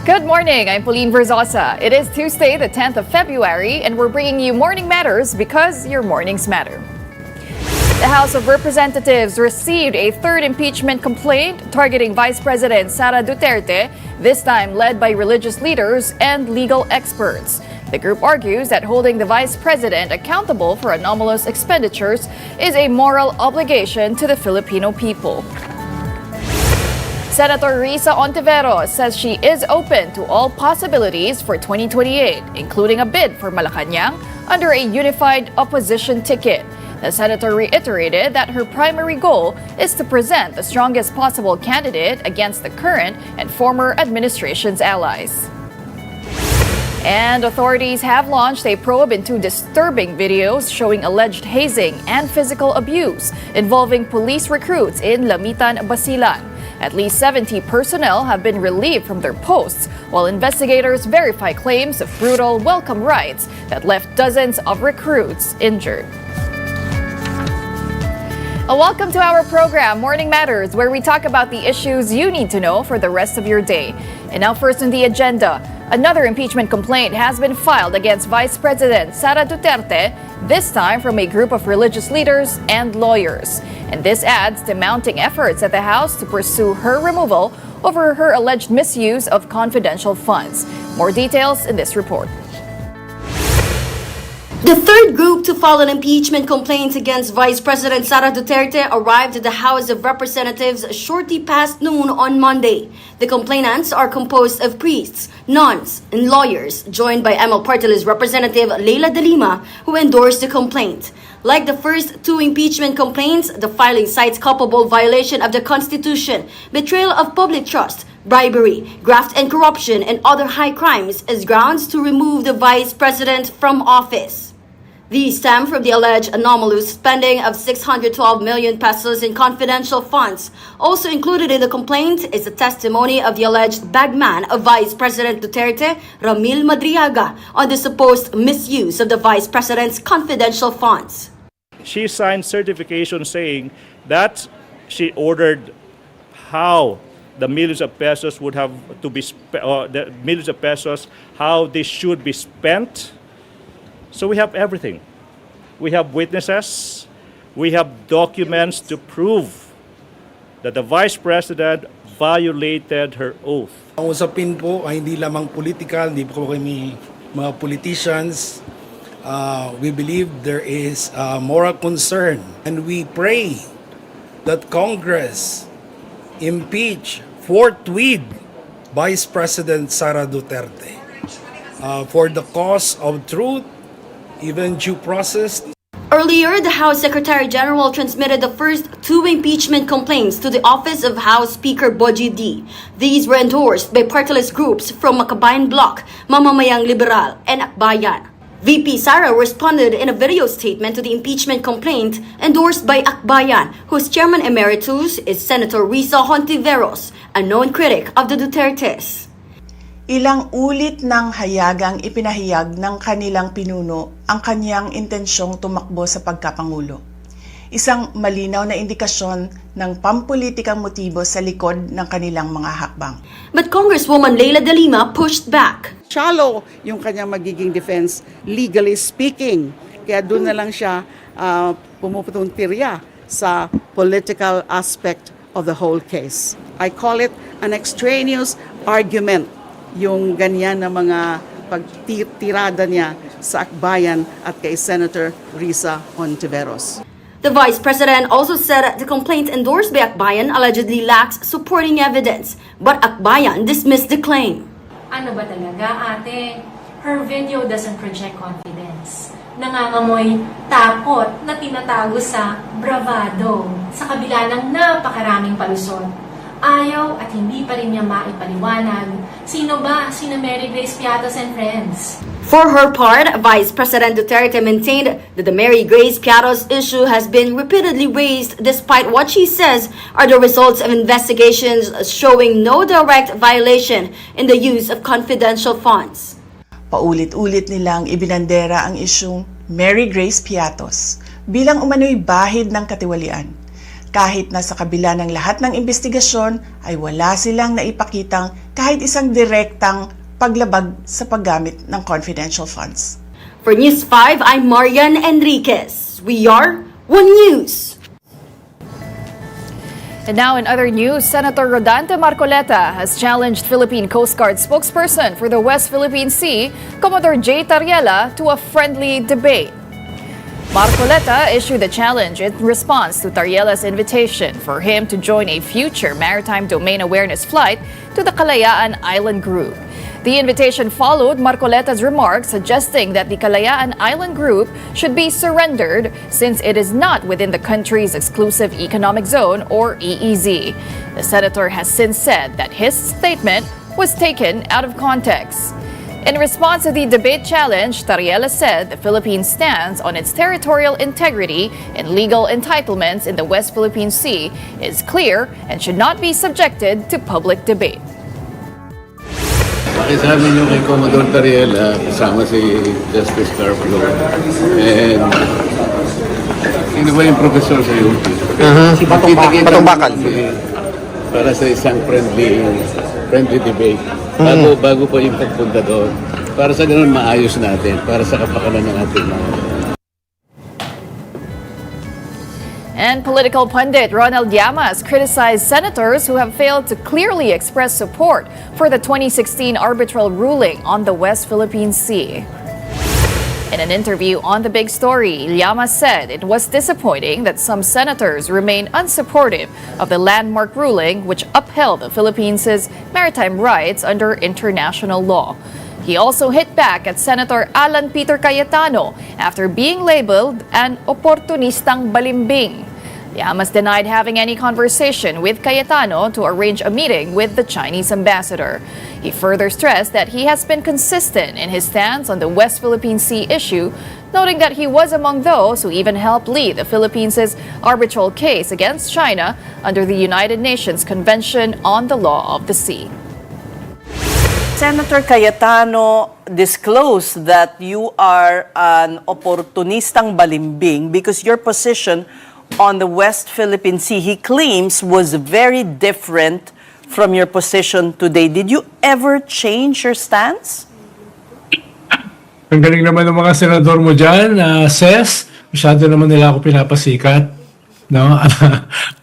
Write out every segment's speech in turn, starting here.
Good morning, I'm Pauline Verzosa. It is Tuesday, the 10th of February, and we're bringing you Morning Matters because your mornings matter. The House of Representatives received a third impeachment complaint targeting Vice President Sara Duterte, this time led by religious leaders and legal experts. The group argues that holding the Vice President accountable for anomalous expenditures is a moral obligation to the Filipino people. Senator Risa Ontiveros says she is open to all possibilities for 2028, including a bid for Malacanang under a unified opposition ticket. The senator reiterated that her primary goal is to present the strongest possible candidate against the current and former administration's allies. And authorities have launched a probe into disturbing videos showing alleged hazing and physical abuse involving police recruits in Lamitan, Basilan. At least 70 personnel have been relieved from their posts, while investigators verify claims of brutal welcome rites that left dozens of recruits injured. Welcome to our program, Morning Matters, where we talk about the issues you need to know for the rest of your day. And now first on the agenda, another impeachment complaint has been filed against Vice President Sara Duterte, this time from a group of religious leaders and lawyers. And this adds to mounting efforts at the House to pursue her removal over her alleged misuse of confidential funds. More details in this report. The third group to file an impeachment complaint against Vice President Sara Duterte arrived at the House of Representatives shortly past noon on Monday. The complainants are composed of priests, nuns, and lawyers, joined by ML Party List Representative Leila de Lima, who endorsed the complaint. Like the first two impeachment complaints, the filing cites culpable violation of the Constitution, betrayal of public trust, bribery, graft and corruption, and other high crimes as grounds to remove the Vice President from office. These stem from the alleged anomalous spending of 612 million pesos in confidential funds. Also included in the complaint is the testimony of the alleged bagman of Vice President Duterte, Ramil Madriaga, on the supposed misuse of the Vice President's confidential funds. She signed certification saying that she ordered how the millions of pesos would have to be the millions of pesos, how they should be spent. So we have everything. We have witnesses, we have documents to prove that the Vice President violated her oath. Ang usapin po ay hindi lamang political, hindi po kami mga politicians. We believe there is moral concern, and we pray that Congress impeach forthwith Vice President Sara Duterte for the cause of truth, even due process. Earlier, the House Secretary General transmitted the first two impeachment complaints to the office of House Speaker Boji D. These were endorsed by party-list groups from Makabayan Bloc, Mamamayang Liberal, and Akbayan. VP Sara responded in a video statement to the impeachment complaint endorsed by Akbayan, whose chairman emeritus is Senator Risa Ontiveros, a known critic of the Dutertes. Ilang ulit ng hayagang ipinahayag ng kanilang pinuno ang kanyang intensyong tumakbo sa pagkapangulo. Isang malinaw na indikasyon ng pampulitikang motibo sa likod ng kanilang mga hakbang. But Congresswoman Leila de Lima pushed back. Shallow yung kanyang magiging defense, legally speaking. Kaya doon na lang siya pumupuntirya sa political aspect of the whole case. I call it an extraneous argument, yung ganyan na mga pagtirada niya sa akbayan at kay Senator Risa Ontiveros. The Vice President also said the complaint endorsed by Akbayan allegedly lacks supporting evidence, but Akbayan dismissed the claim. Ano ba talaga, ate? Her video doesn't project confidence. Nangangamoy takot na tinatago sa bravado sa kabila ng napakaraming palusot. Ayaw at hindi pa rin niya maipaliwanag. Sino ba? Sina Mary Grace Piatos and friends. For her part, Vice President Duterte maintained that the Mary Grace Piatos issue has been repeatedly raised despite what she says are the results of investigations showing no direct violation in the use of confidential funds. Paulit-ulit nilang ibinandera ang isyung Mary Grace Piatos bilang umano'y bahid ng katiwalian. kahit na sa kabila ng lahat ng investigasyon ay wala silang naipakitang kahit isang direktang paglabag sa paggamit ng confidential funds. For News 5, I'm Marian Enriquez. We are One News. And now in other news, Senator Rodante Marcoleta has challenged Philippine Coast Guard spokesperson for the West Philippine Sea, Commodore J. Tariela, to a friendly debate. Marcoleta issued the challenge in response to Tariela's invitation for him to join a future maritime domain awareness flight to the Kalayaan Island Group. The invitation followed Marcoleta's remarks suggesting that the Kalayaan Island Group should be surrendered since it is not within the country's exclusive economic zone or EEZ. The senator has since said that his statement was taken out of context. In response to the debate challenge, Tariela said the Philippines stands on its territorial integrity and legal entitlements in the West Philippine Sea is clear and should not be subjected to public debate. Pakisabi niyo kay Commodore Tariela, kasama si Justice Carplo, and sino ba yung professor sa UP? Si Batong Bakal. Para sa isang friendly debate. Bago po yung pagpunta doon. Para sa ganun maayos natin, para sa kapakanan ng ating mga. And political pundit Ronald Llamas criticized senators who have failed to clearly express support for the 2016 arbitral ruling on the West Philippine Sea. In an interview on The Big Story, Llamas said it was disappointing that some senators remain unsupportive of the landmark ruling which upheld the Philippines' maritime rights under international law. He also hit back at Senator Alan Peter Cayetano after being labeled an oportunistang balimbing. Llamas denied having any conversation with Cayetano to arrange a meeting with the Chinese ambassador. He further stressed that he has been consistent in his stance on the West Philippine Sea issue, noting that he was among those who even helped lead the Philippines' arbitral case against China under the United Nations Convention on the Law of the Sea. Senator Cayetano disclosed that you are an oportunistang balimbing because your position on the West Philippine Sea, he claims, was very different from your position today. Did you ever change your stance? Ang galing naman ng mga senador mo dyan, Ses. Masyado naman nila ako pinapasikat. No?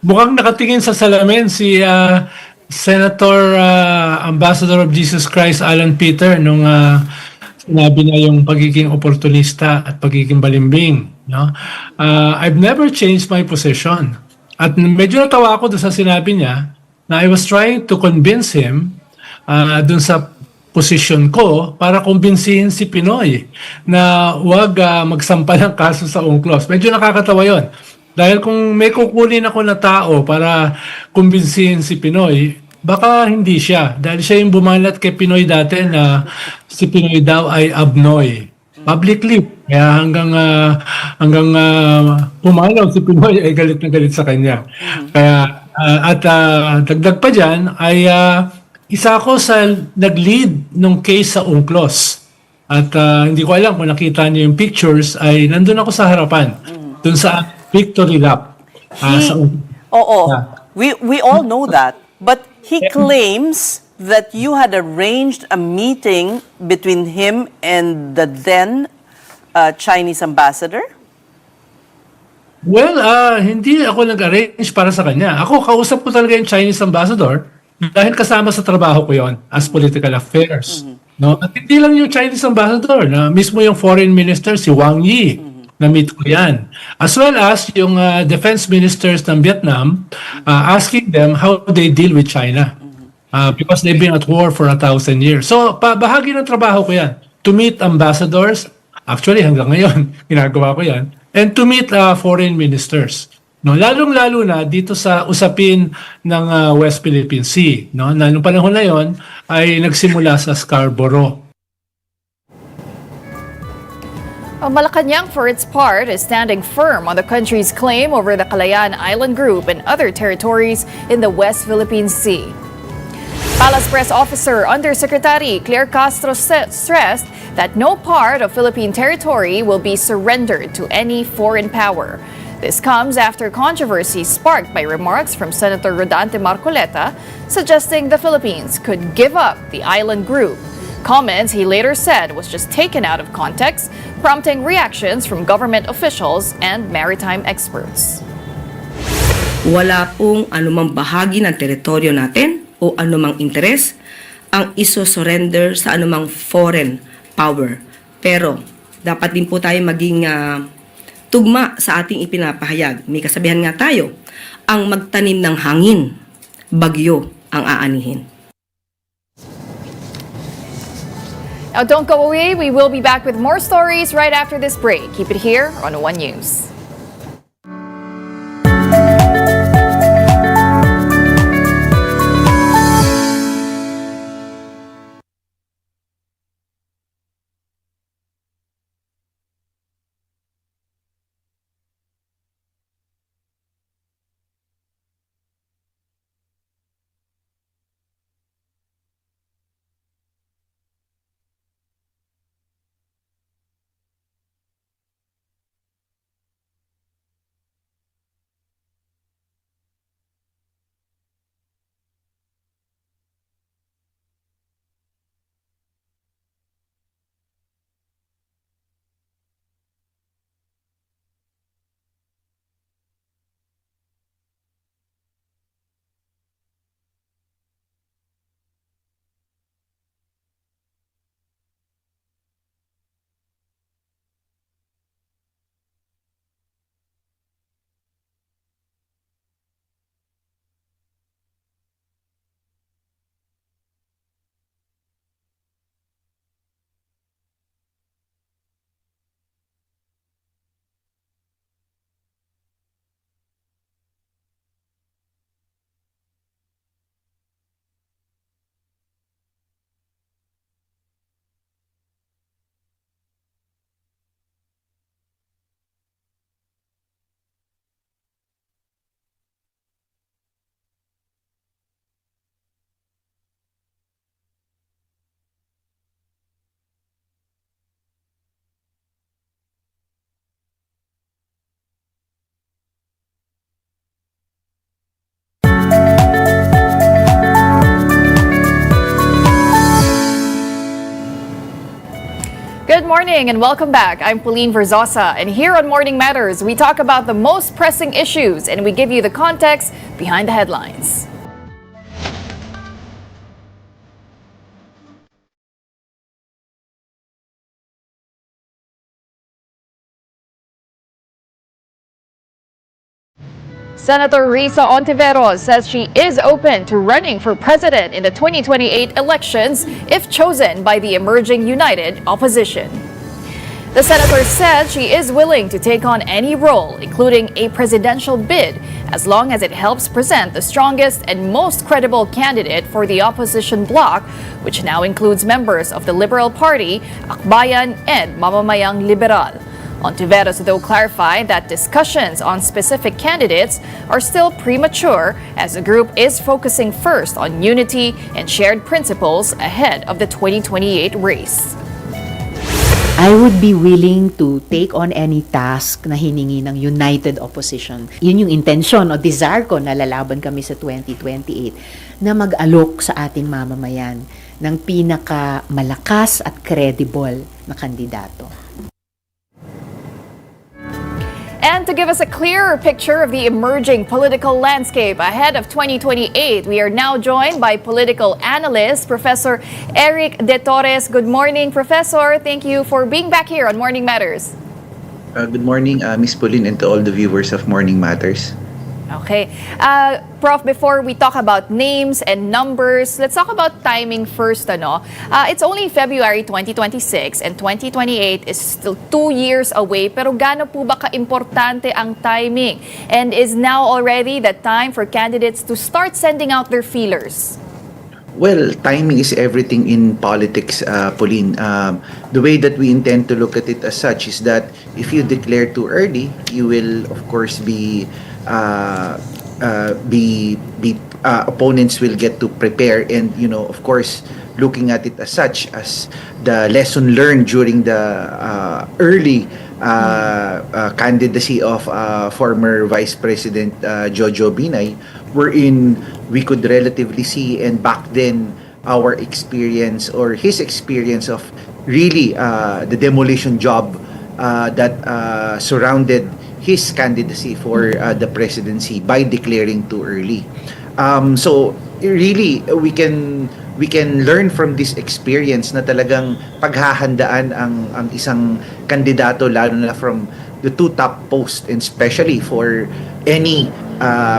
Mukhang nakatingin sa salamin si Senator Ambassador of Jesus Christ Alan Peter nung sinabi niya yung pagiging oportunista at pagiging balimbing. No? I've never changed my position. At medyo natawa ako doon sa sinabi niya na I was trying to convince him doon sa position ko para kumbinsihin si Pinoy na huwag magsampa ng kaso sa UNCLOS. Medyo nakakatawa yon. Dahil kung may kukunin ako na tao para kumbinsihin si Pinoy, baka hindi siya. Dahil siya yung bumalat kay Pinoy dati na si Pinoy daw ay abnoy. Publicly. Kaya hanggang pumalaw si Pinoy ay galit na galit sa kanya. Kaya dagdag pa dyan ay isa ako sa nag-lead nung case sa UNCLOS. At hindi ko alam kung nakita niyo yung pictures ay nandun ako sa harapan. Dun sa victory lap. We all know that. But he claims that you had arranged a meeting between him and the then Chinese ambassador? Well, hindi ako nag-arrange para sa kanya. Ako, kausap ko talaga yung Chinese ambassador dahil kasama sa trabaho ko yon as political affairs. No? At hindi lang yung Chinese ambassador, na mismo yung foreign minister, si Wang Yi, na-meet ko yan. As well as yung defense ministers ng Vietnam, asking them how they deal with China. Because they've been at war for 1,000 years. So, bahagi ng trabaho ko yan. To meet ambassadors, actually hanggang ngayon, ginagawa ko yan, and to meet foreign ministers. No, lalong-lalo na dito sa usapin ng West Philippine Sea. No, na nung panahon na yon ay nagsimula sa Scarborough. Malacanang, for its part, is standing firm on the country's claim over the Kalayaan Island Group and other territories in the West Philippine Sea. Palace Press Officer Undersecretary Claire Castro stressed that no part of Philippine territory will be surrendered to any foreign power. This comes after controversy sparked by remarks from Senator Rodante Marcoleta suggesting the Philippines could give up the island group. Comments he later said was just taken out of context, prompting reactions from government officials and maritime experts. Wala pong anumang bahagi ng teritoryo natin o anumang interes ang iso-surrender sa anumang foreign power. Pero dapat din po tayo maging tugma sa ating ipinapahayag. May kasabihan nga tayo, ang magtanim ng hangin, bagyo ang aanihin. Now don't go away, we will be back with more stories right after this break. Keep it here on One News. Good morning and welcome back. I'm Pauline Verzosa, and here on Morning Matters, we talk about the most pressing issues and we give you the context behind the headlines. Senator Risa Ontiveros says she is open to running for president in the 2028 elections if chosen by the emerging united opposition. The senator said she is willing to take on any role, including a presidential bid, as long as it helps present the strongest and most credible candidate for the opposition bloc, which now includes members of the Liberal Party, Akbayan, and Mamamayang Liberal. Ontiveros, though, clarified that discussions on specific candidates are still premature, as the group is focusing first on unity and shared principles ahead of the 2028 race. I would be willing to take on any task na hiningi ng united opposition. Yun yung intention o desire ko na lalaban kami sa 2028 na mag-alok sa ating mamamayan ng pinaka-malakas at credible na kandidato. And to give us a clearer picture of the emerging political landscape ahead of 2028, we are now joined by political analyst, Professor Eric De Torres. Good morning, Professor. Thank you for being back here on Morning Matters. Good morning, Ms. Pauline, and to all the viewers of Morning Matters. Okay. Prof, before we talk about names and numbers, let's talk about timing first. It's only February 2026 and 2028 is still 2 years away. Pero gaano po ba ka-importante ang timing? And is now already the time for candidates to start sending out their feelers? Well, timing is everything in politics, Pauline. The way that we intend to look at it as such is that if you declare too early, you will, of course, opponents will get to prepare, and of course, looking at it as such as the lesson learned during the early candidacy of former Vice President Jojo Binay, wherein we could relatively see, and back then our experience or his experience of really the demolition job that surrounded his candidacy for the presidency by declaring too early. So really we can learn from this experience na talagang paghahandaan ang isang kandidato, lalo na from the two top posts, and especially for any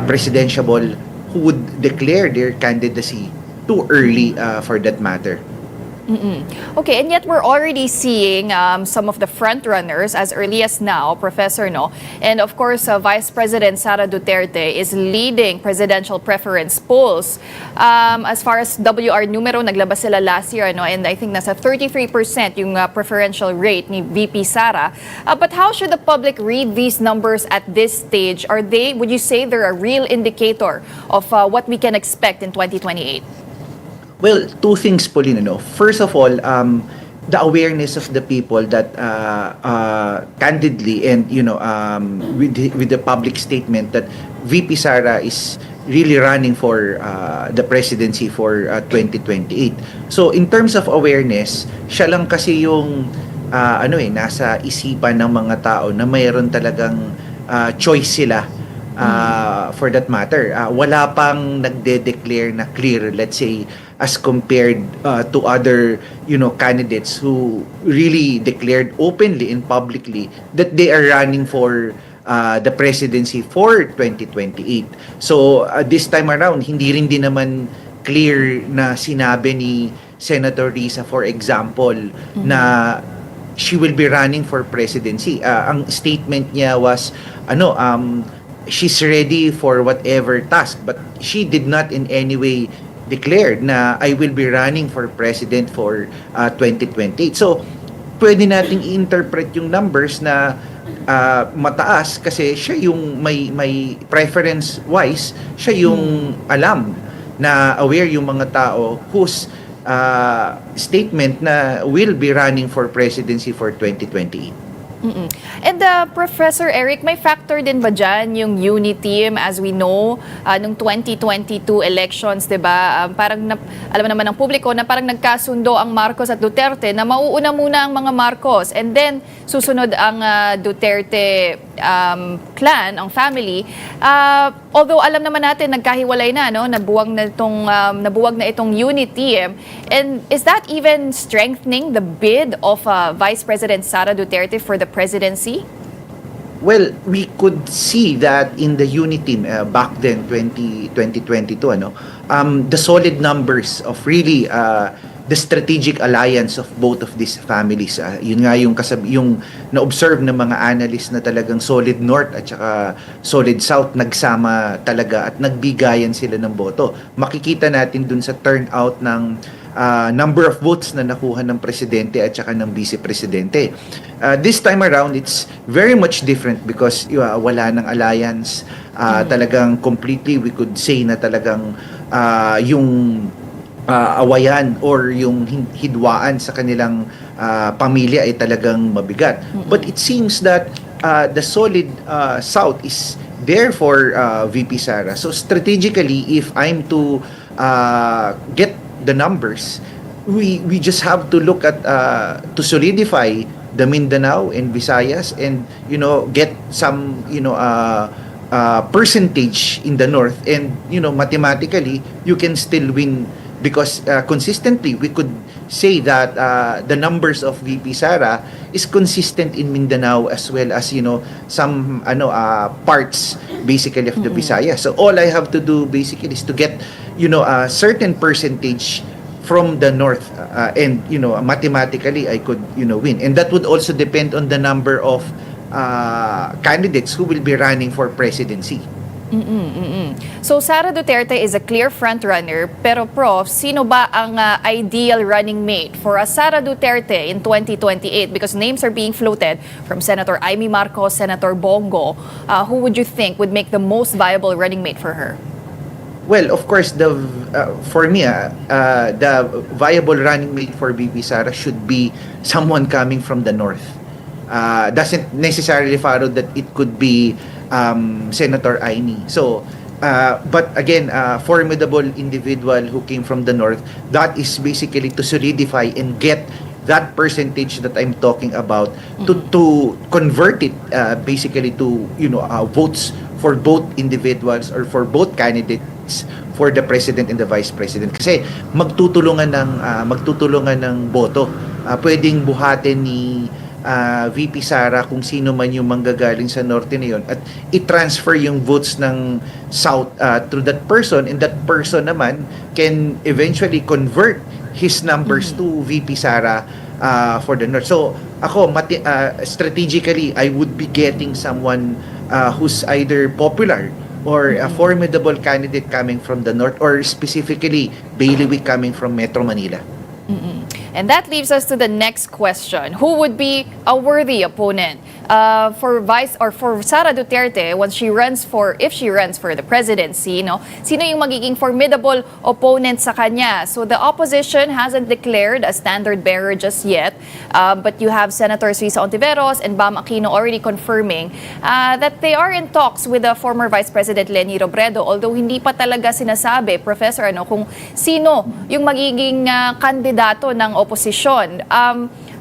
presidentiable who would declare their candidacy too early for that matter. Okay, and yet we're already seeing some of the front runners as early as now, Professor, no? And of course, Vice President Sara Duterte is leading presidential preference polls. As far as WR numero, naglabas sila last year, no? And I think nasa 33% yung preferential rate ni VP Sara. But how should the public read these numbers at this stage? Would you say they're a real indicator of what we can expect in 2028? Well, two things, Pauline. First of all, the awareness of the people that candidly and with the public statement that VP Sara is really running for the presidency for 2028. So in terms of awareness, siya lang kasi yung nasa isipan ng mga tao na mayroon talagang choice sila. For that matter, wala pang nagde-declare na clear, let's say, as compared to other candidates who really declared openly and publicly that they are running for the presidency for 2028. So this time around, hindi rin din naman clear na sinabi ni Senator Risa, for example, na she will be running for presidency. Ang statement niya was she's ready for whatever task, but she did not in any way declared na I will be running for president for 2028. So, pwede nating i-interpret yung numbers na mataas kasi siya yung may preference-wise, siya yung alam na aware yung mga tao whose statement na will be running for presidency for 2028. And Professor Eric, may factor din ba dyan yung unity team as we know nung 2022 elections, 'di ba? Alam naman ng publiko na parang nagkasundo ang Marcos at Duterte na mauuna muna ang mga Marcos and then susunod ang Duterte clan, ang family. Although alam naman natin nagkahiwalay na, no? Nabuwag na itong unity team. And is that even strengthening the bid of Vice President Sara Duterte for the presidency? Well, we could see that in the unity team back then, 2022, the solid numbers of really the strategic alliance of both of these families. Yun nga yung na-observe ng mga analysts na talagang solid north at saka solid south nagsama talaga at nagbigayan sila ng boto. Makikita natin dun sa turnout ng number of votes na nakuha ng presidente at saka ng vice-presidente. This time around, it's very much different because wala ng alliance. Talagang completely, we could say na talagang yung awayan or yung hidwaan sa kanilang pamilya ay talagang mabigat. But it seems that the solid South is there for VP Sara. So strategically, if I'm to get the numbers, we just have to look at to solidify the Mindanao and Visayas and get some percentage in the north, and mathematically you can still win because consistently we could say that the numbers of VP Sara is consistent in Mindanao as well as some parts basically of the Visayas. So all I have to do basically is to get a certain percentage from the north and mathematically I could win, and that would also depend on the number of candidates who will be running for presidency. So Sara Duterte is a clear front-runner, pero Prof, sino ba ang ideal running mate for Sara Duterte in 2028? Because names are being floated from Senator Amy Marcos, Senator Bongo. Who would you think would make the most viable running mate for her? Well, of course, for me, the viable running mate for VP Sara should be someone coming from the north. doesn't necessarily follow that it could be Senator Aini. So, but again, formidable individual who came from the north, that is basically to solidify and get that percentage that I'm talking about, to convert it basically to votes for both individuals or for both candidates for the president and the vice president, kasi magtutulungan ng boto. Pwedeng buhatin ni VP Sara kung sino man yung manggagaling sa norte na yun at i-transfer yung votes ng south to that person, and that person naman can eventually convert his numbers to VP Sara for the north. So ako, strategically, I would be getting someone who's either popular or a formidable candidate coming from the north, or specifically bailiwick coming from Metro Manila. And that leaves us to the next question. Who would be a worthy opponent for Sara Duterte if she runs for the presidency? Sino yung magiging formidable opponent sa kanya? So the opposition hasn't declared a standard bearer just yet, but you have Senators Risa Ontiveros and Bam Aquino already confirming that they are in talks with the former Vice President Leni Robredo, although hindi pa talaga sinasabi, Professor, kung sino yung magiging kandidato ng opposition.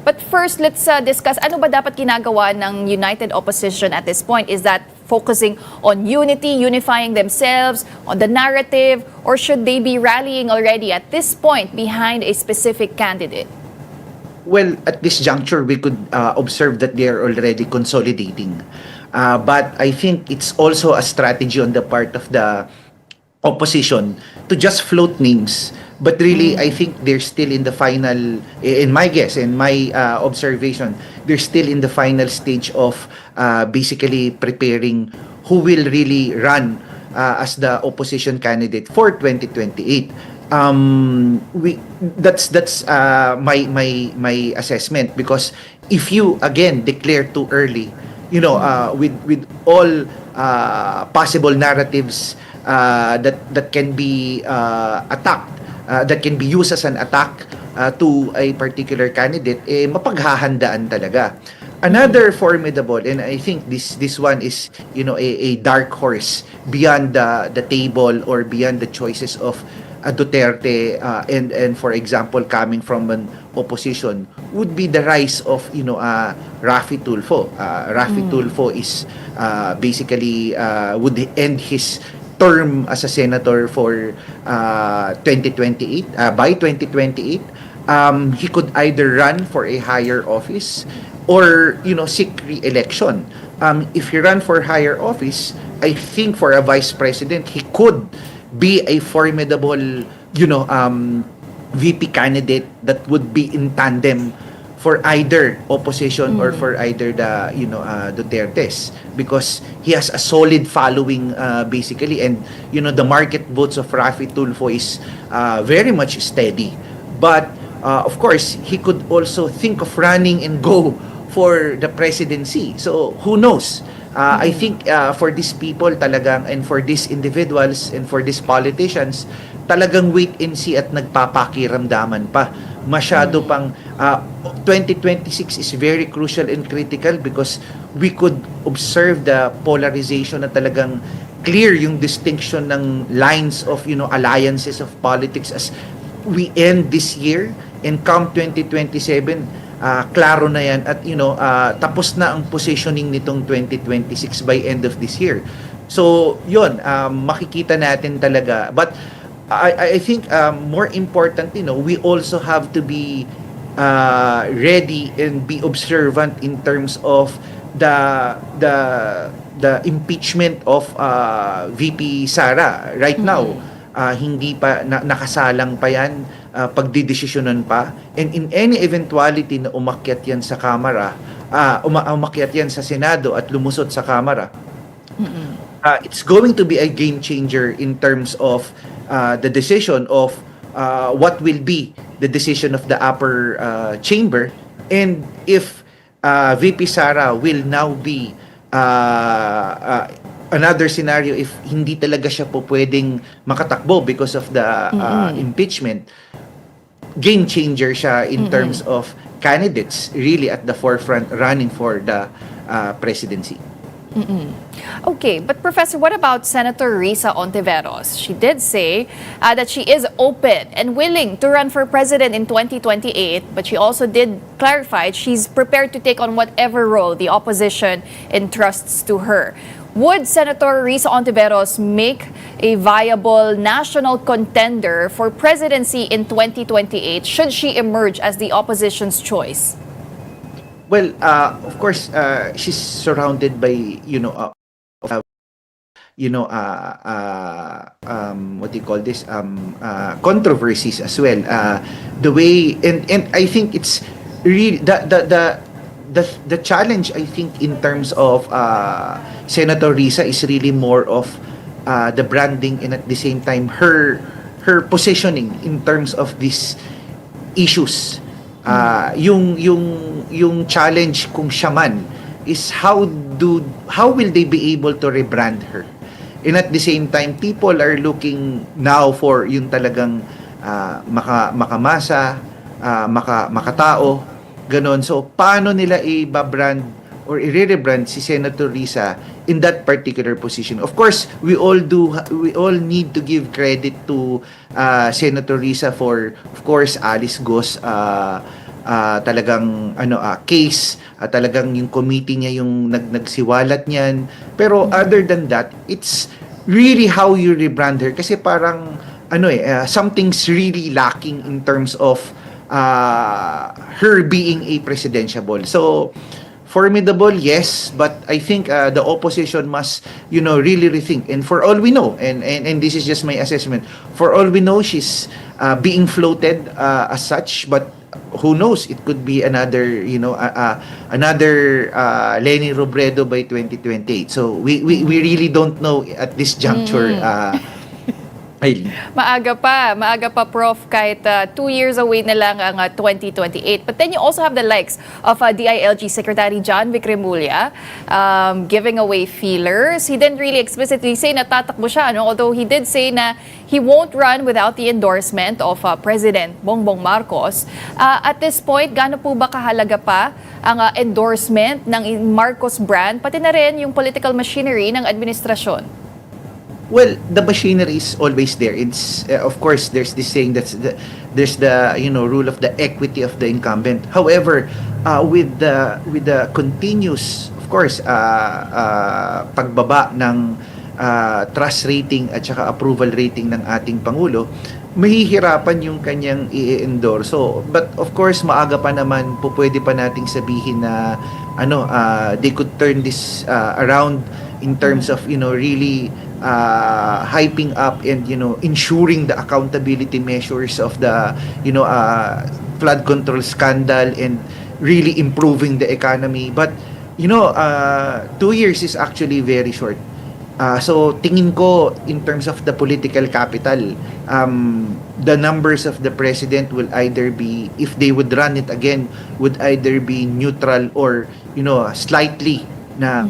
But first, let's discuss ano ba dapat ginagawa ng united opposition at this point? Is that focusing on unifying themselves, on the narrative, or should they be rallying already at this point behind a specific candidate? Well, at this juncture, we could observe that they are already consolidating. But I think it's also a strategy on the part of the opposition to just float names. But really, I think they're still in the final, in my guess, in my observation, they're still in the final stage of basically preparing who will really run as the opposition candidate for 2028. That's my assessment, because if you again declare too early, with all possible narratives that can be attacked, that can be used as an attack to a particular candidate, mapaghahandaan talaga. Another formidable, and I think this one is a dark horse beyond the table or beyond the choices of Duterte, and for example coming from an opposition, would be the rise of Raffy Tulfo. Raffy Tulfo is basically would end his term as a senator for 2028. By 2028, he could either run for a higher office or seek re-election. If he run for higher office, I think for a vice president, he could be a formidable VP candidate that would be in tandem for either opposition or for either the Dutertes, because he has a solid following basically, and the market votes of Raffy Tulfo is very much steady. But of course, he could also think of running and go for the presidency. So who knows? I think for these people talagang, and for these individuals and for these politicians, talagang wait and see at nagpapakiramdaman pa. Masyado pang 2026 is very crucial and critical, because we could observe the polarization na talagang clear yung distinction ng lines of alliances of politics as we end this year, and come 2027 klaro na yan, at tapos na ang positioning nitong 2026 by end of this year. So yun, makikita natin talaga, but I think more important, we also have to be ready and be observant in terms of the impeachment of VP Sara. Right now, hindi pa nakasalang pa yan, pagdidesisyonan pa, and in any eventuality na umakyat yan sa Kamara, umakyat yan sa Senado at lumusot sa Kamara, it's going to be a game changer in terms of the decision of what will be the decision of the upper chamber, and if VP Sara will now be another scenario if hindi talaga siya po pwedeng makatakbo because of the impeachment. game changer siya in terms of candidates really at the forefront running for the presidency. Okay, but Professor, what about Senator Risa Ontiveros? She did say that she is open and willing to run for president in 2028, but she also did clarify she's prepared to take on whatever role the opposition entrusts to her. Would Senator Risa Ontiveros make a viable national contender for presidency in 2028 should she emerge as the opposition's choice? Well, of course, she's surrounded by, what do you call this? Controversies as well. The way, and I think it's really the challenge, I think, in terms of Senator Risa is really more of the branding, and at the same time her positioning in terms of these issues. Yung challenge kung siya man is how will they be able to rebrand her, and at the same time people are looking now for yung talagang makamasa, makatao, ganon. So paano nila i-brand or i-rebrand si Senator Risa in that particular position? Of course, we all need to give credit to Senator Risa for, of course, Alice Go's talagang case, talagang yung committee niya yung nagsiwalat niyan. Pero other than that, it's really how you rebrand her, kasi parang something's really lacking in terms of her being a presidentiable. So formidable, yes, but I think the opposition must, really rethink. And for all we know, and this is just my assessment, for all we know, she's being floated as such, but who knows? It could be another, another Leni Robredo by 2028. So we really don't know at this juncture. Aileen. Maaga pa, Prof, kahit 2 years away na lang ang 2028. But then you also have the likes of DILG Secretary John Vic Remulla giving away feelers. He didn't really explicitly say na tatakbo siya, although he did say na he won't run without the endorsement of President Bongbong Marcos. At this point, gaano po ba kahalaga pa ang endorsement ng Marcos brand, pati na rin yung political machinery ng administrasyon? Well, the machinery is always there. It's of course there's this saying there's the rule of the equity of the incumbent. However, with the continuous, of course, pagbaba ng trust rating at saka approval rating ng ating Pangulo, mahihirapan yung kanyang i-endorso. But of course, maaga pa naman, pwede pa nating sabihin na they could turn this around in terms of really hyping up and ensuring the accountability measures of the flood control scandal and really improving the economy. But 2 years is actually very short. So tingin ko in terms of the political capital, the numbers of the president will either be, if they would run it again, would either be neutral or slightly na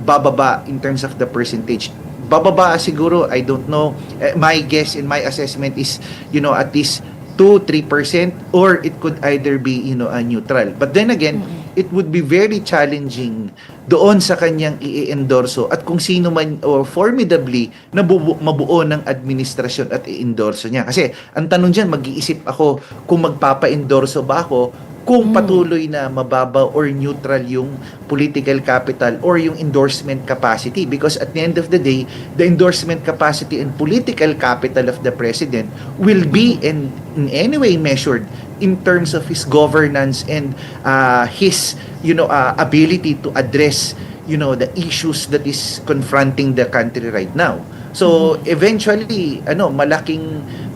bababa in terms of the percentage. Bababa siguro, I don't know. My guess and my assessment is at least 2-3%, or it could either be neutral. But then again, it would be very challenging doon sa kanyang i-endorso at kung sino man o formidably na mabuo ng administrasyon at i-endorso niya. Kasi ang tanong diyan, mag-iisip ako kung magpapa-endorso ba ako kung patuloy na mababa or neutral yung political capital or yung endorsement capacity. Because at the end of the day, the endorsement capacity and political capital of the president will be in any way measured in terms of his governance and his ability to address the issues that is confronting the country right now. So eventually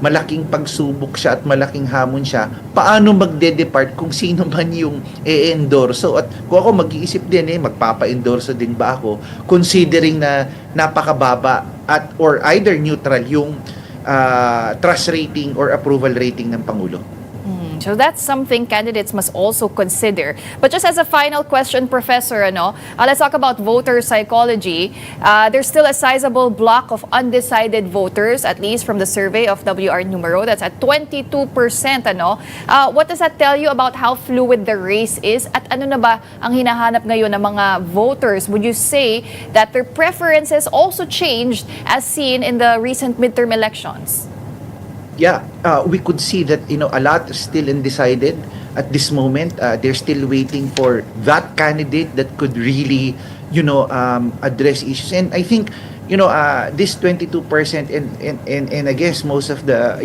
malaking pagsubok siya at malaking hamon siya paano magde-depart kung sino man yung e-endorso. At kung ako mag-iisip din magpapa-endorso din ba ako considering na napakababa at or either neutral yung trust rating or approval rating ng Pangulo. So that's something candidates must also consider. But just as a final question, Professor, let's talk about voter psychology. There's still a sizable block of undecided voters, at least from the survey of WR Numero. That's at 22%. What does that tell you about how fluid the race is? At ano na ba ang hinahanap ngayon ng mga voters? Would you say that their preferences also changed as seen in the recent midterm elections? Yeah, we could see that a lot is still undecided at this moment. They're still waiting for that candidate that could really address issues. And I think this 22% and I guess most of the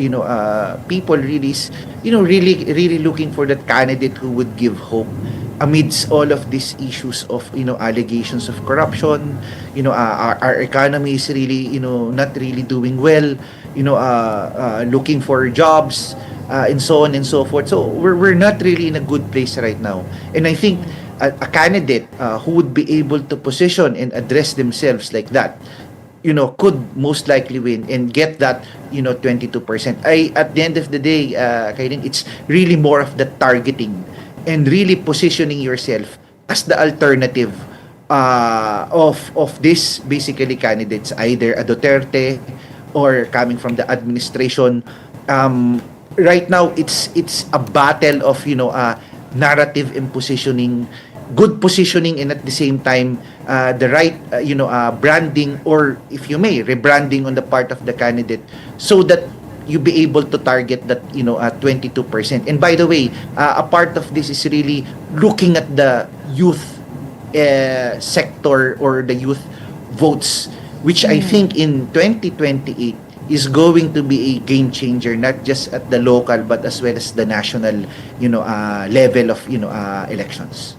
people really is really looking for that candidate who would give hope amidst all of these issues of allegations of corruption. Our economy is really not really doing well, looking for jobs, and so on and so forth. So we're not really in a good place right now. And I think a candidate who would be able to position and address themselves like that could most likely win and get that 22%. At the end of the day, Kairing, it's really more of the targeting and really positioning yourself as the alternative of this basically candidates, either a Duterte or coming from the administration. Right now, it's a battle of narrative and positioning, good positioning, and at the same time the right branding, or if you may, rebranding on the part of the candidate, so that you be able to target that 22%. And by the way, a part of this is really looking at the youth sector or the youth votes, which I think in 2028 is going to be a game changer, not just at the local but as well as the national level of elections.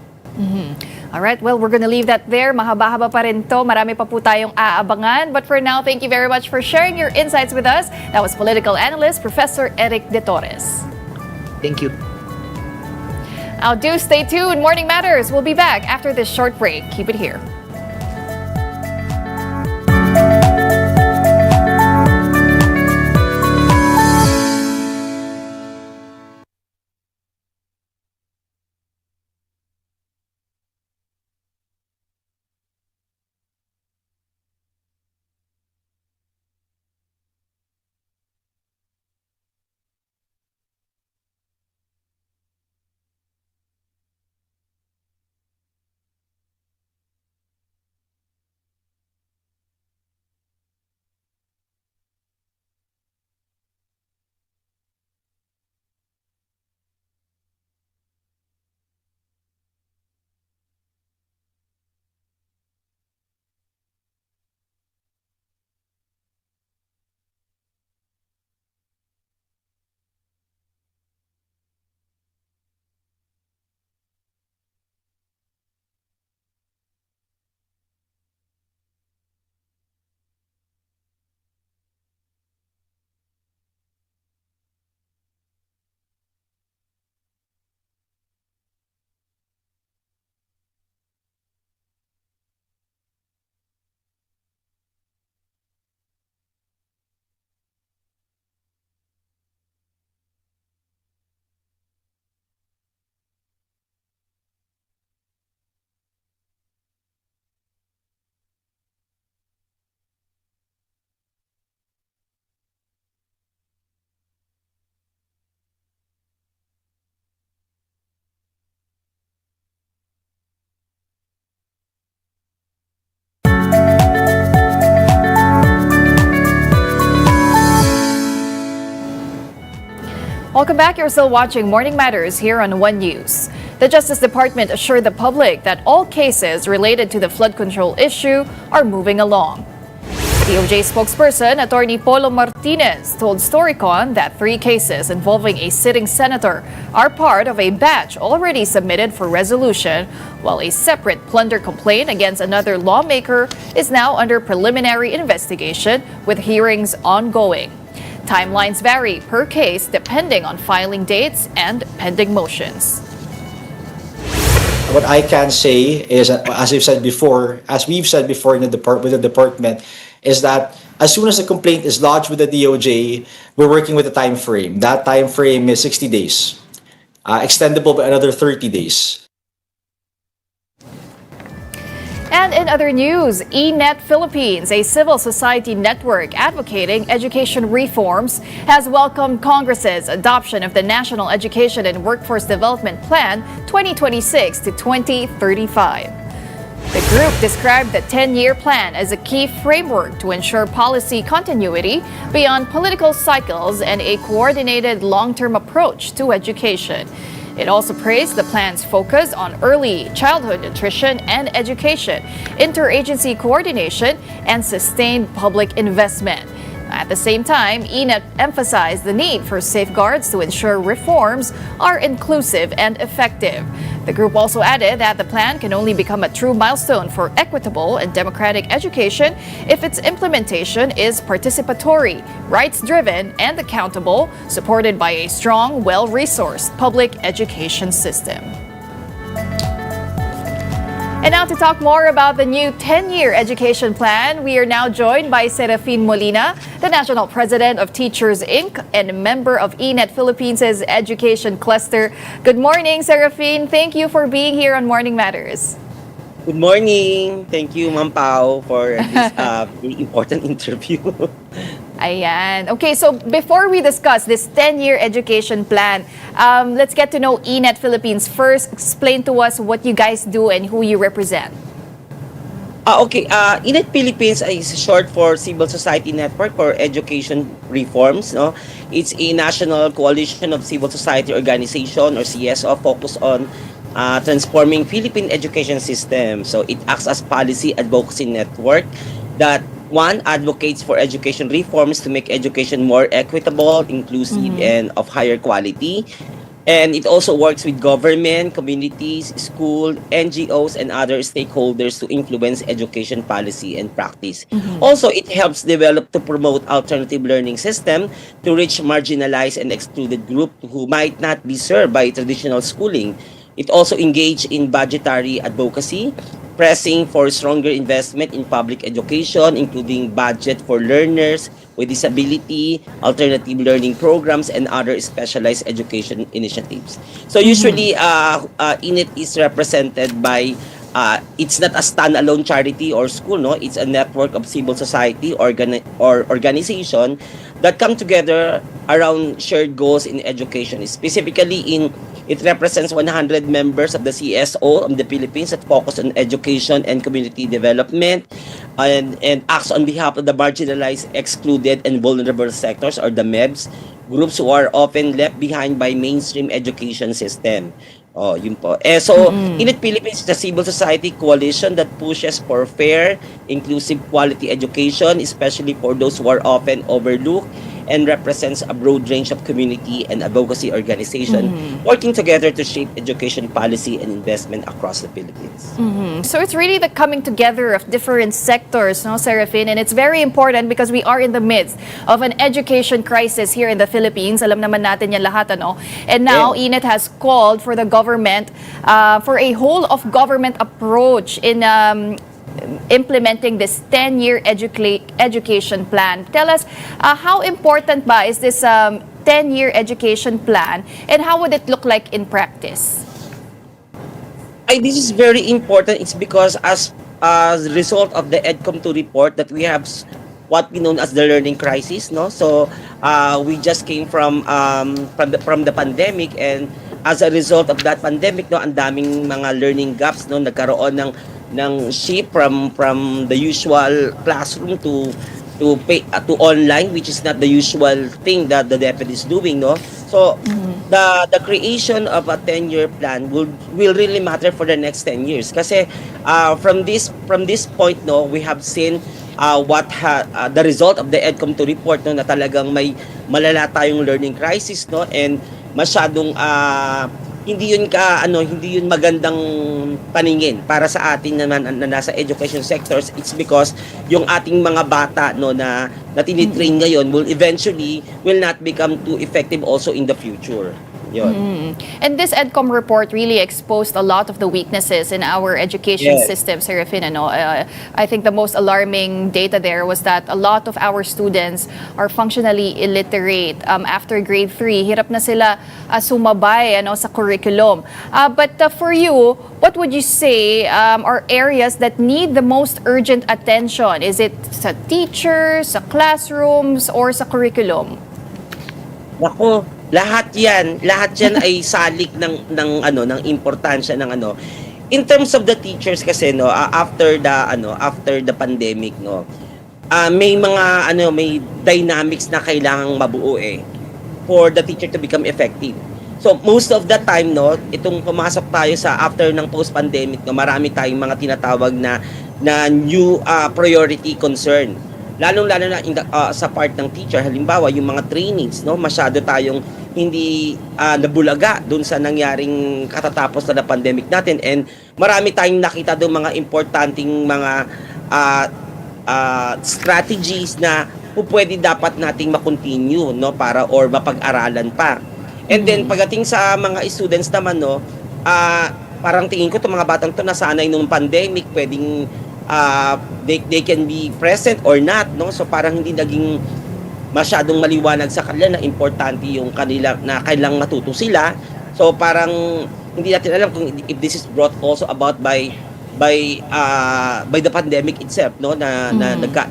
All right, well, we're gonna leave that there. Mahaba-haba pa rin to. Marami pa po tayong aabangan. But for now, thank you very much for sharing your insights with us. That was political analyst Professor Eric De Torres. Thank you. Now do stay tuned. Morning Matters. We'll be back after this short break. Keep it here. Welcome back. You're still watching Morning Matters here on One News. The Justice Department assured the public that all cases related to the flood control issue are moving along. DOJ spokesperson Attorney Polo Martinez told Storycon that 3 cases involving a sitting senator are part of a batch already submitted for resolution, while a separate plunder complaint against another lawmaker is now under preliminary investigation with hearings ongoing. Timelines vary per case depending on filing dates and pending motions. What I can say is, as we've said before in the department, is that as soon as a complaint is lodged with the DOJ, we're working with a time frame. That time frame is 60 days. extendable by another 30 days. And in other news, eNet Philippines, a civil society network advocating education reforms, has welcomed Congress's adoption of the National Education and Workforce Development Plan 2026 to 2035. The group described the 10-year plan as a key framework to ensure policy continuity beyond political cycles and a coordinated long-term approach to education. It also praised the plan's focus on early childhood nutrition and education, interagency coordination, and sustained public investment. At the same time, eNet emphasized the need for safeguards to ensure reforms are inclusive and effective. The group also added that the plan can only become a true milestone for equitable and democratic education if its implementation is participatory, rights-driven, and accountable, supported by a strong, well-resourced public education system. And now to talk more about the new 10-year education plan, we are now joined by Serafin Molina, the National President of Teachers Inc. and a member of eNet Philippines' Education Cluster. Good morning, Serafin. Thank you for being here on Morning Matters. Good morning. Thank you, Ma'am Pao, for this very important interview. Ayan. Okay, so before we discuss this 10-year education plan, let's get to know eNet Philippines first. Explain to us what you guys do and who you represent. eNet Philippines is short for Civil Society Network for Education Reforms. No, it's a national coalition of civil society organization or CSO focused on transforming Philippine education system. So it acts as policy advocacy network that one advocates for education reforms to make education more equitable, inclusive, and of higher quality. And it also works with government, communities, school, NGOs, and other stakeholders to influence education policy and practice. Also, it helps develop to promote alternative learning system to reach marginalized and excluded groups who might not be served by traditional schooling. It also engaged in budgetary advocacy, pressing for stronger investment in public education, including budget for learners with disability, alternative learning programs, and other specialized education initiatives. So usually, eNet is represented by, it's not a standalone charity or school, no? It's a network of civil society or organization that come together around shared goals in education. Specifically, it represents 100 members of the CSO of the Philippines that focus on education and community development and acts on behalf of the marginalized, excluded, and vulnerable sectors or the MEBs, groups who are often left behind by mainstream education system. Oh, yun po. eNet Philippines is a civil society coalition that pushes for fair, inclusive, quality education, especially for those who are often overlooked, and represents a broad range of community and advocacy organizations working together to shape education policy and investment across the Philippines. So it's really the coming together of different sectors, no, Serafin? And it's very important because we are in the midst of an education crisis here in the Philippines. Alam naman natin yan lahat, ano? And now, eNet has called for the government for a whole-of-government approach in implementing this 10-year education plan. Tell us, how important ba is this 10-year education plan and how would it look like in practice? This is very important. It's because as a result of the EDCOM2 report that we have what we know as the learning crisis, no? So we just came from the pandemic, and as a result of that pandemic, no, ang daming mga learning gaps, no, nagkaroon ng shift from the usual classroom to online, which is not the usual thing that the DepEd is doing, no? So the creation of a 10-year plan will really matter for the next 10 years kasi from this point, no, we have seen the result of the EDCOM2 report, no, na talagang may malala tayong learning crisis, no, and masyadong hindi yun magandang paningin para sa atin naman na nasa education sectors. It's because yung ating mga bata, no, na tinitrain ngayon will not become too effective also in the future. Yun. And this EDCOM report really exposed a lot of the weaknesses in our education Yes. system, Serafin. I think the most alarming data there was that a lot of our students are functionally illiterate. After grade 3, hirap na sila sumabay sa curriculum. But for you, what would you say are areas that need the most urgent attention? Is it sa teachers, sa classrooms, or sa curriculum? Nako, lahat yan ay salik ng importansya ng ano. In terms of the teachers kasi after the pandemic may mga may dynamics na kailangang mabuo for the teacher to become effective. So most of the time itong pumasok tayo sa after ng post-pandemic marami tayong mga tinatawag na new priority concern. Lalong-lalo na sa part ng teacher, halimbawa yung mga trainings, masyado tayong hindi nabulaga doon sa nangyaring katatapos na pandemic natin, and marami tayong nakita doon mga importanteng mga strategies na pwede dapat nating makontinue para or mapag-aralan pa. And then pagdating sa mga students naman parang tingin ko itong mga batang to nasanay nung pandemic, pwedeng they can be present or not, so parang hindi naging masyadong maliwanag sa kanila na importante yung kanila na kailang matuto sila. So parang hindi natin alam kung if this is brought also about by the pandemic itself, na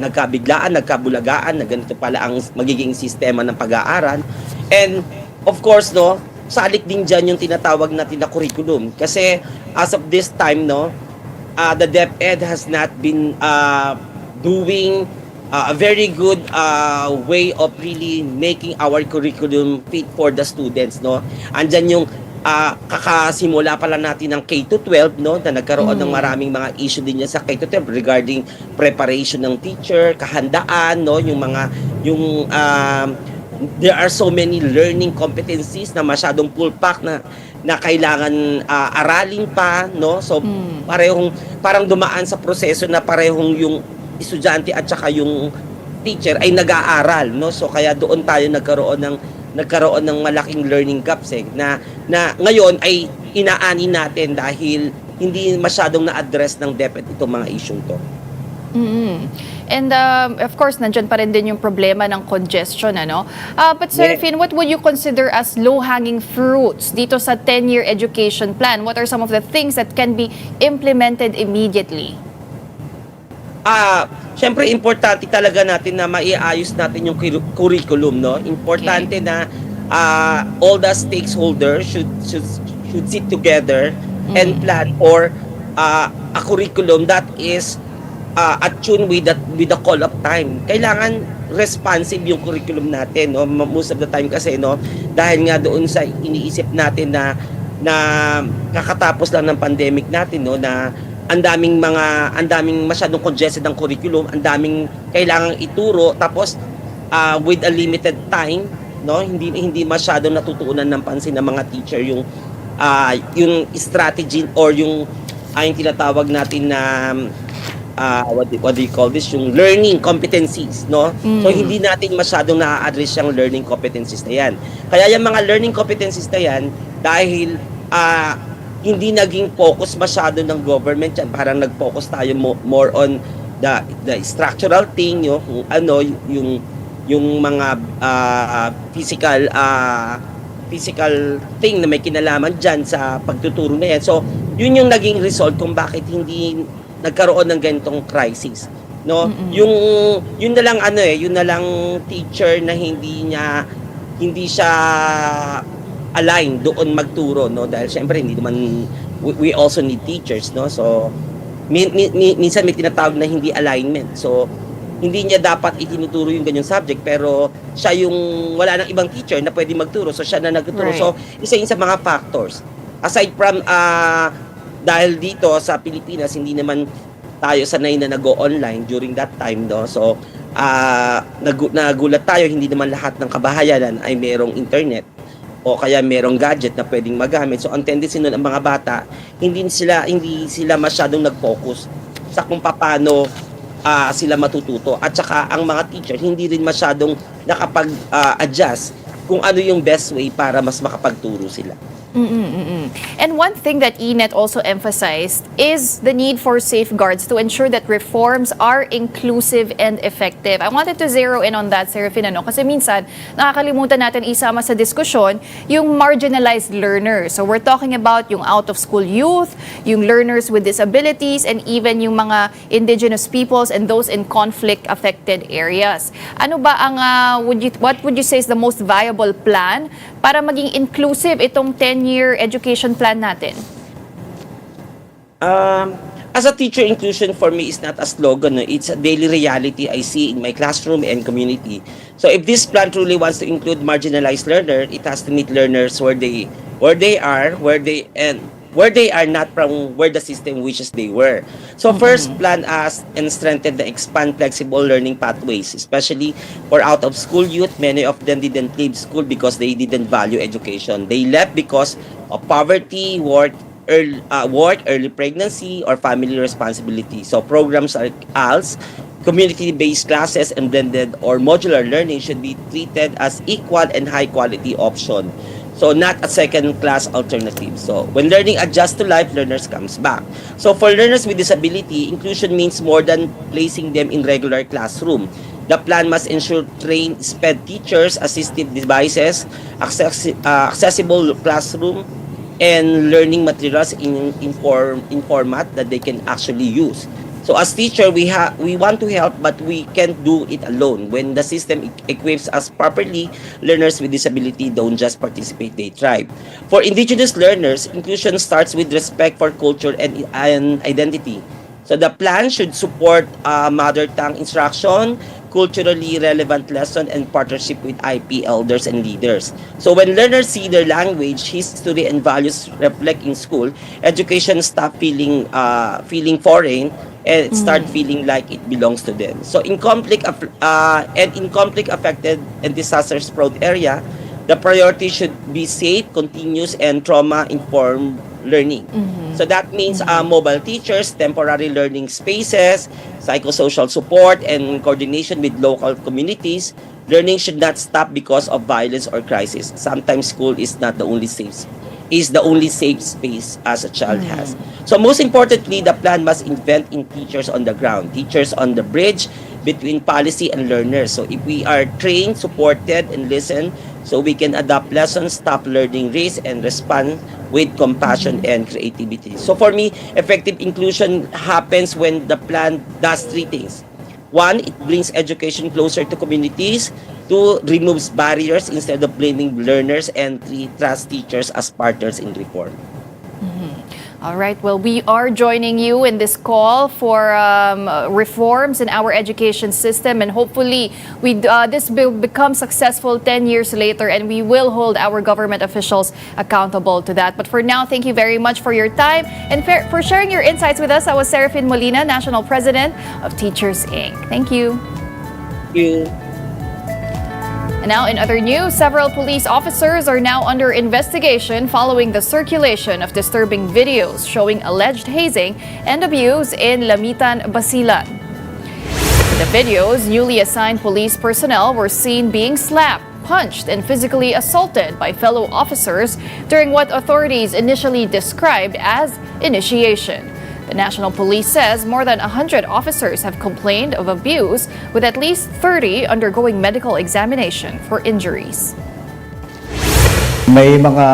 nagkabiglaan, nagkabulagaan, na ganito pala ang magiging sistema ng pag-aaral. And of course salik din dyan yung tinatawag natin na curriculum, kasi as of this time the DepEd has not been doing a very good way of really making our curriculum fit for the students. Andyan yung kakasimula pala natin ng K-12 na nagkaroon ng maraming mga issue din yan sa K-12 regarding preparation ng teacher, kahandaan, there are so many learning competencies na masyadong full pack na kailangan aralin pa, so parang dumaan sa proseso na parehong yung estudyante at saka yung teacher ay nag-aaral, so kaya doon tayo nagkaroon ng malaking learning gaps na ngayon ay inaani natin dahil hindi masyadong na-address ng DepEd itong mga issue to. And of course, nandyan pa rin din yung problema ng congestion, But Serafin, what would you consider as low-hanging fruits dito sa 10-year education plan? What are some of the things that can be implemented immediately? Siyempre, importante talaga natin na maiayos natin yung curriculum, Importante na all the stakeholders should sit together and plan for a curriculum that is attune with the call of time. Kailangan responsive yung curriculum natin, most of the time kasi dahil nga doon sa iniisip natin na kakatapos lang ng pandemic natin na ang daming masyadong congested ng curriculum, ang daming kailangang ituro, tapos with a limited time, hindi masyadong natutuunan ng pansin ng mga teacher yung strategy or yung tinatawag natin na what do you call this, yung learning competencies, So hindi natin masyadong na-address yung learning competencies na yan. Kaya yung mga learning competencies na yan, dahil hindi naging focus masyado ng government yan, parang nag-focus tayo more on the structural thing, yung mga physical thing na may kinalaman dyan sa pagtuturo na yan. So yun yung naging result kung bakit hindi nagkaroon ng ganitong crisis, yun na lang teacher na hindi siya align doon magturo, dahil syempre hindi naman we also need teachers, so minsan may tinatawag na hindi alignment, so hindi niya dapat itinuturo yung ganyang subject, pero siya yung wala nang ibang teacher na pwede magturo, so siya na nagtuturo. Right. So isa yun sa mga factors aside from dahil dito sa Pilipinas, hindi naman tayo sanay na nag-go online during that time, So, nagulat tayo, hindi naman lahat ng kabahayan ay merong internet o kaya merong gadget na pwedeng magamit. So, ang tendency nun ng mga bata, hindi sila masyadong nag-focus sa kung paano sila matututo. At saka, ang mga teacher, hindi rin masyadong nakapag-adjust kung ano yung best way para mas makapagturo sila. And one thing that ENET also emphasized is the need for safeguards to ensure that reforms are inclusive and effective. I wanted to zero in on that, Serafin, kasi minsan nakakalimutan natin isama sa diskusyon yung marginalized learners. So we're talking about yung out-of-school youth, yung learners with disabilities, and even yung mga indigenous peoples and those in conflict-affected areas. Ano ba ang, what would you say is the most viable plan para maging inclusive itong 10-year education plan natin? As a teacher, inclusion for me is not a slogan. No? It's a daily reality I see in my classroom and community. So if this plan truly wants to include marginalized learners, it has to meet learners where they are, not from where the system wishes they were. So first, plan us and strengthen the expand flexible learning pathways, especially for out-of-school youth. Many of them didn't leave school because they didn't value education. They left because of poverty, early pregnancy, or family responsibility. So programs like ALS, community-based classes, and blended or modular learning should be treated as equal and high-quality option. So not a second-class alternative. So when learning adjusts to life, learners comes back. So for learners with disability, inclusion means more than placing them in regular classroom. The plan must ensure trained SPED teachers, assistive devices, accessible classroom, and learning materials in format that they can actually use. So as teacher, we want to help, but we can't do it alone. When the system equips us properly, learners with disability don't just participate, they thrive. For indigenous learners, inclusion starts with respect for culture and identity. So the plan should support mother tongue instruction, culturally relevant lesson, and partnership with IP elders and leaders. So when learners see their language, history, and values reflect in school, education stop feeling foreign and start feeling like it belongs to them. So in conflict affected and disasters prone area, the priority should be safe, continuous, and trauma-informed learning. So that means mobile teachers, temporary learning spaces, psychosocial support, and coordination with local communities. Learning should not stop because of violence or crisis. Sometimes school is not the only safe space as a child has. So most importantly, the plan must invest in teachers on the ground, teachers on the bridge between policy and learners. So if we are trained, supported, and listen, so we can adapt lessons, stop learning risks, and respond with compassion and creativity. So for me, effective inclusion happens when the plan does three things. One, it brings education closer to communities. Two, removes barriers instead of blaming learners. And three, trust teachers as partners in reform. All right. Well, we are joining you in this call for reforms in our education system, and hopefully this will become successful 10 years later, and we will hold our government officials accountable to that. But for now, thank you very much for your time and for sharing your insights with us. I was Serafin Molina, National President of Teachers Inc. Thank you. Thank you. And now in other news, several police officers are now under investigation following the circulation of disturbing videos showing alleged hazing and abuse in Lamitan, Basilan. In the videos, newly assigned police personnel were seen being slapped, punched, and physically assaulted by fellow officers during what authorities initially described as initiation. The National Police says more than 100 officers have complained of abuse, with at least 30 undergoing medical examination for injuries. May mga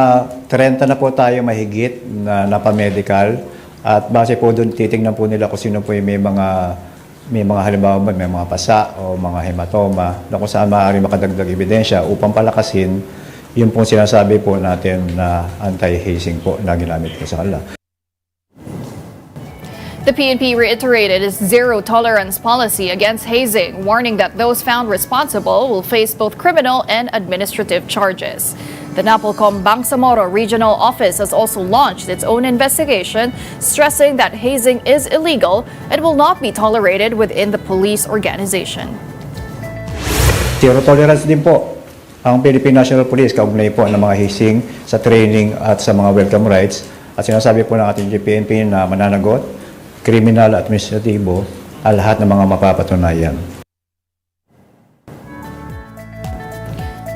30 na po tayo mahigit na napamedical, at base po doon titingnan po nila kung sino po yung may mga halimbawa may mga pasa o mga hematoma na kung saan maaari makadagdag ebidensya upang palakasin yung pong sinasabi po natin na anti-hazing po na ginamit po sa kanila. The PNP reiterated its zero-tolerance policy against hazing, warning that those found responsible will face both criminal and administrative charges. The Napolcom Bangsamoro Regional Office has also launched its own investigation, stressing that hazing is illegal and will not be tolerated within the police organization. Zero tolerance din po ang Philippine National Police kaugnay po ng mga hazing sa training at sa mga welcome rights. At sinasabi po ng ating PNP na mananagot, kriminal at administratibo ang lahat ng mga mapapatunayan.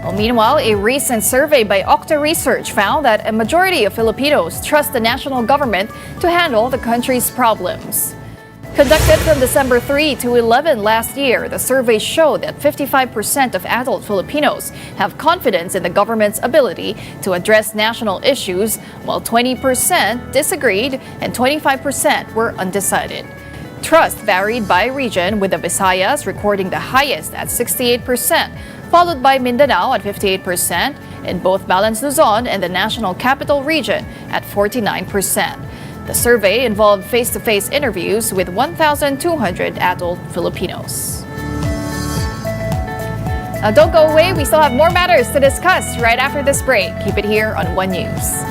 Well, meanwhile, a recent survey by Okta Research found that a majority of Filipinos trust the national government to handle the country's problems. Conducted from December 3 to 11 last year, the survey showed that 55% of adult Filipinos have confidence in the government's ability to address national issues, while 20% disagreed and 25% were undecided. Trust varied by region, with the Visayas recording the highest at 68%, followed by Mindanao at 58%, and both Balance Luzon and the National Capital Region at 49%. The survey involved face-to-face interviews with 1,200 adult Filipinos. Now don't go away, we still have more matters to discuss right after this break. Keep it here on One News.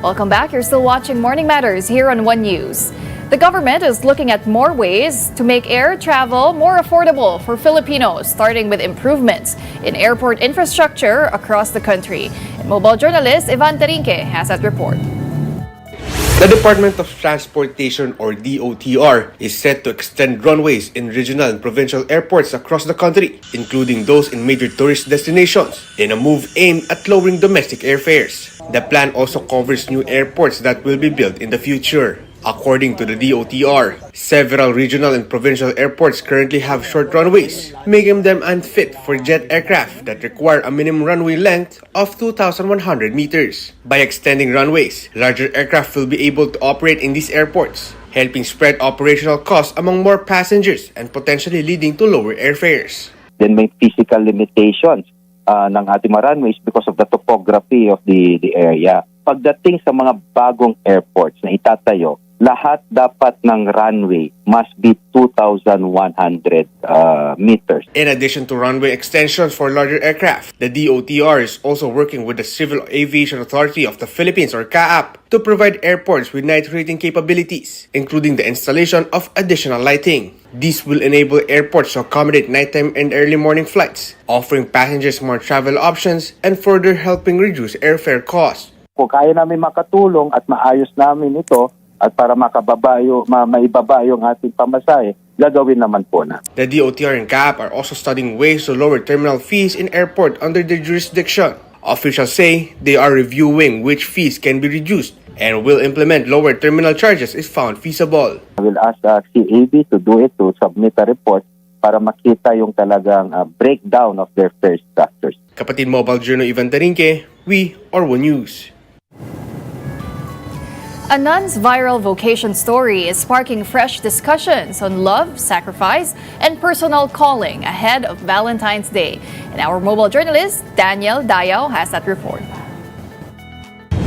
Welcome back. You're still watching Morning Matters here on One News. The government is looking at more ways to make air travel more affordable for Filipinos, starting with improvements in airport infrastructure across the country. And mobile journalist Ivan Tarinque has that report. The Department of Transportation, or DOTR, is set to extend runways in regional and provincial airports across the country, including those in major tourist destinations, in a move aimed at lowering domestic airfares. The plan also covers new airports that will be built in the future. According to the DOTR, several regional and provincial airports currently have short runways, making them unfit for jet aircraft that require a minimum runway length of 2,100 meters. By extending runways, larger aircraft will be able to operate in these airports, helping spread operational costs among more passengers and potentially leading to lower airfares. Then may physical limitations ng ating mga runways because of the topography of the area. Pagdating sa mga bagong airports na itatayo, lahat dapat ng runway must be 2,100 meters. In addition to runway extensions for larger aircraft, the DOTR is also working with the Civil Aviation Authority of the Philippines or CAAP to provide airports with night rating capabilities, including the installation of additional lighting. This will enable airports to accommodate nighttime and early morning flights, offering passengers more travel options and further helping reduce airfare costs. Kung kaya namin makatulong at maayos namin ito, at para maibaba yung ating pamasahe, gagawin naman po na. The DOTR and CAAP are also studying ways to lower terminal fees in airport under their jurisdiction. Officials say they are reviewing which fees can be reduced and will implement lower terminal charges if found feasible. I will ask CAB to do it, to submit a report para makita yung talagang breakdown of their fare structures. Kapatid Mobile Journal Ivan Tarinque, we are One News. A nun's viral vocation story is sparking fresh discussions on love, sacrifice, and personal calling ahead of Valentine's Day. And our mobile journalist, Daniel Dayaw, has that report.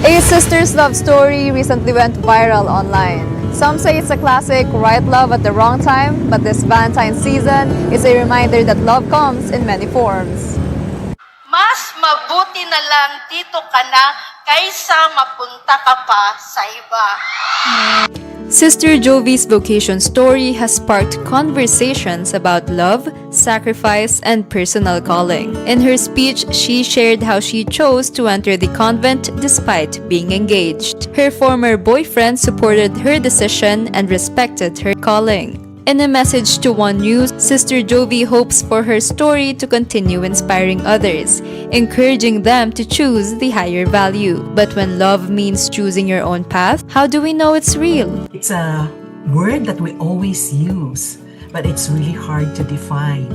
A sister's love story recently went viral online. Some say it's a classic right love at the wrong time, but this Valentine's season is a reminder that love comes in many forms. Mas mabuti na lang dito ka na kaysa mapunta ka pa sa iba. Sister Jovi's vocation story has sparked conversations about love, sacrifice, and personal calling. In her speech, she shared how she chose to enter the convent despite being engaged. Her former boyfriend supported her decision and respected her calling. In a message to One News, Sister Jovi hopes for her story to continue inspiring others, encouraging them to choose the higher value. But when love means choosing your own path, how do we know it's real? It's a word that we always use, but it's really hard to define.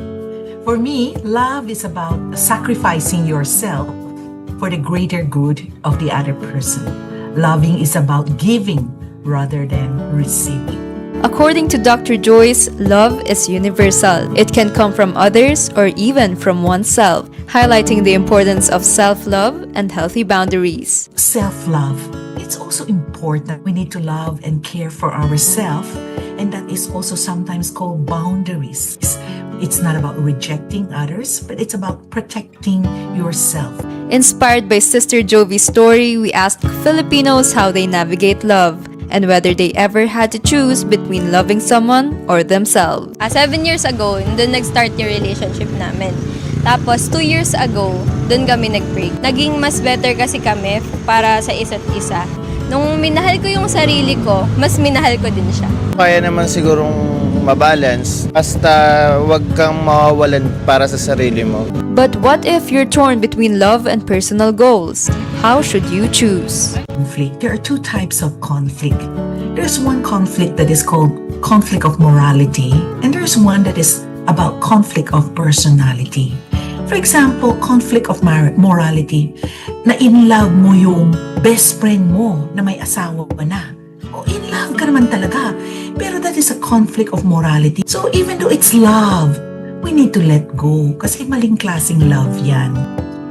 For me, love is about sacrificing yourself for the greater good of the other person. Loving is about giving rather than receiving. According to Dr. Joyce, love is universal. It can come from others or even from oneself, highlighting the importance of self-love and healthy boundaries. Self-love. It's also important. We need to love and care for ourselves, and that is also sometimes called boundaries. It's not about rejecting others, but it's about protecting yourself. Inspired by Sister Jovi's story, we asked Filipinos how they navigate love and whether they ever had to choose between loving someone or themselves. 7 years ago, doon nag-start yung relationship namin. Tapos 2 years ago, doon kami nag-break. Naging mas better kasi kami para sa isa't isa. Nung minahal ko yung sarili ko, mas minahal ko din siya. Kaya naman sigurong mabalance, basta wag kang mawawalan para sa sarili mo. But what if you're torn between love and personal goals? How should you choose? Conflict. There are two types of conflict. There's one conflict that is called conflict of morality, and there's one that is about conflict of personality. For example, conflict of morality, na in love mo yung best friend mo na may asawa pa na. O in love ka naman talaga. Pero that is a conflict of morality. So even though it's love, we need to let go kasi maling klaseng love yan.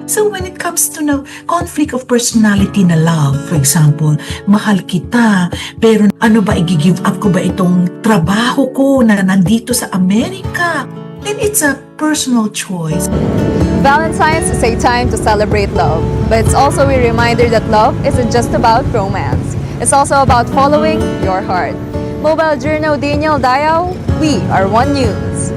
So when it comes to the conflict of personality na love, for example, mahal kita, pero ano ba, i-give up ko ba itong trabaho ko na nandito sa Amerika? Then it's a personal choice. Valentine's is a time to celebrate love, but it's also a reminder that love isn't just about romance. It's also about following your heart. Mobile Journal Daniel Dayaw, we are One News.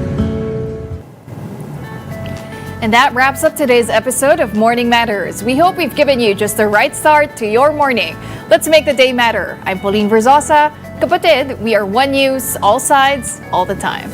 And that wraps up today's episode of Morning Matters. We hope we've given you just the right start to your morning. Let's make the day matter. I'm Pauline Verzosa. Kapatid, we are One News, all sides, all the time.